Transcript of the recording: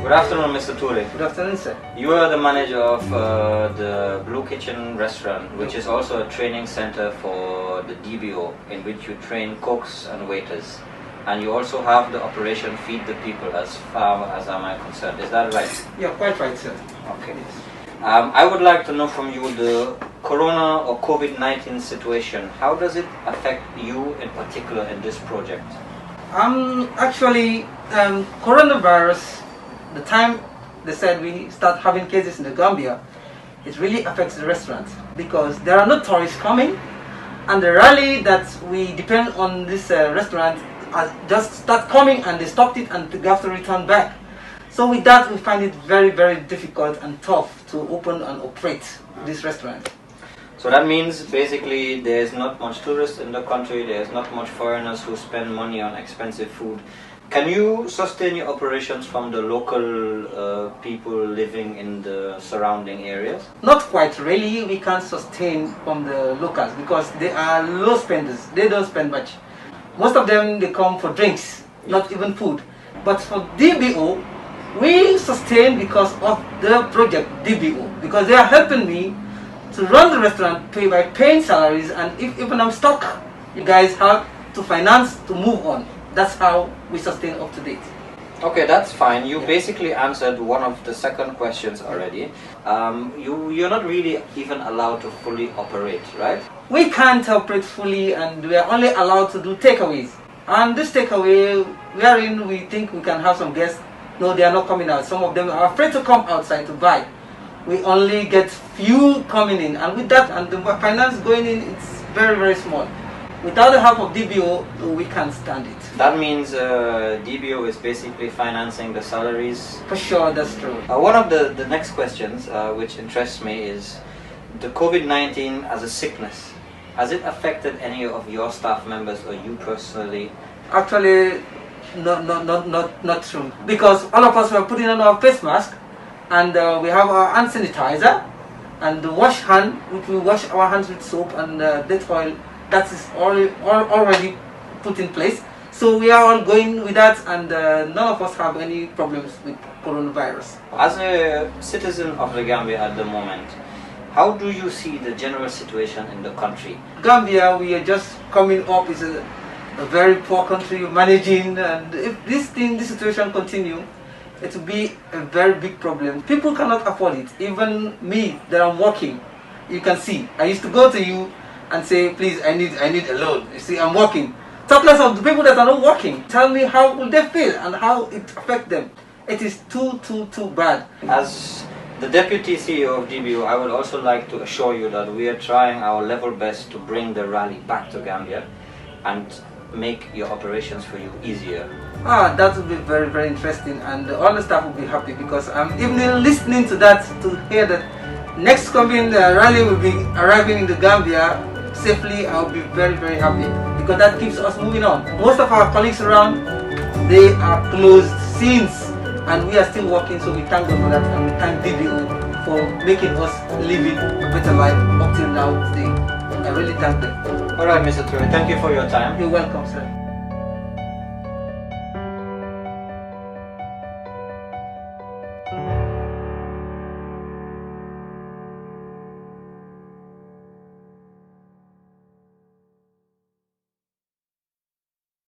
Good afternoon, Mr. Touray. Good afternoon, sir. You are the manager of the Blue Kitchen restaurant, which is also a training center for the DBO, in which you train cooks and waiters. And you also have the operation Feed the People, as far as I'm concerned. Is that right? Yeah, quite right, sir. Okay. I would like to know from you the Corona or COVID-19 situation. How does it affect you in particular in this project? Actually, coronavirus, the time they said we start having cases in the Gambia, it really affects the restaurant because there are no tourists coming, and the rally that we depend on this restaurant just start coming and they stopped it and they have to return back. So with that, we find it very, very difficult and tough to open and operate this restaurant. So that means basically there's not much tourists in the country, there's not much foreigners who spend money on expensive food. Can you sustain your operations from the local people living in the surrounding areas? Not quite really. We can't sustain from the locals because they are low spenders. They don't spend much. Most of them, they come for drinks, not even food. But for DBO, we sustain because of the project DBO, because they are helping me to run the restaurant by paying salaries, and if even I'm stuck, you guys have to finance to move on. That's how we sustain up to date. Okay, that's fine. You basically answered one of the second questions already. You're not really even allowed to fully operate, right? We can't operate fully, and we are only allowed to do takeaways. And this takeaway, wherein we think we can have some guests, no, they are not coming out. Some of them are afraid to come outside to buy. We only get few coming in, and with that and the finance going in, it's very, very small. Without the help of DBO, we can't stand it. That means DBO is basically financing the salaries? For sure, that's true. One of the next questions which interests me is the COVID-19 as a sickness. Has it affected any of your staff members or you personally? Actually, not true. Because all of us were putting on our face mask, and we have our hand sanitizer, and the wash hand, which we wash our hands with soap and Dettol. That is already put in place. So we are all going with that, and none of us have any problems with coronavirus. As a citizen of the Gambia at the moment, how do you see the general situation in the country? Gambia, we are just coming up. It's a very poor country managing, and if this situation continue, it will be a very big problem. People cannot afford it. Even me, that I'm working, you can see. I used to go to you and say, please, I need a loan. You see, I'm working. Talk less of the people that are not working. Tell me how will they feel and how it affects them. It is too bad. As the Deputy CEO of DBO, I would also like to assure you that we are trying our level best to bring the rally back to Gambia and make your operations for you easier. That would be very, very interesting, and all the staff will be happy because I'm even listening to that, to hear that next coming rally will be arriving in the Gambia safely. I'll be very, very happy because that keeps us moving on. Most of our colleagues around, they are closed since, and we are still working, so we thank God for that, and we thank DBO for making us living a better life up till now today. I really thank them. Alright, Mr. Touray, thank you for your time. You're welcome, sir.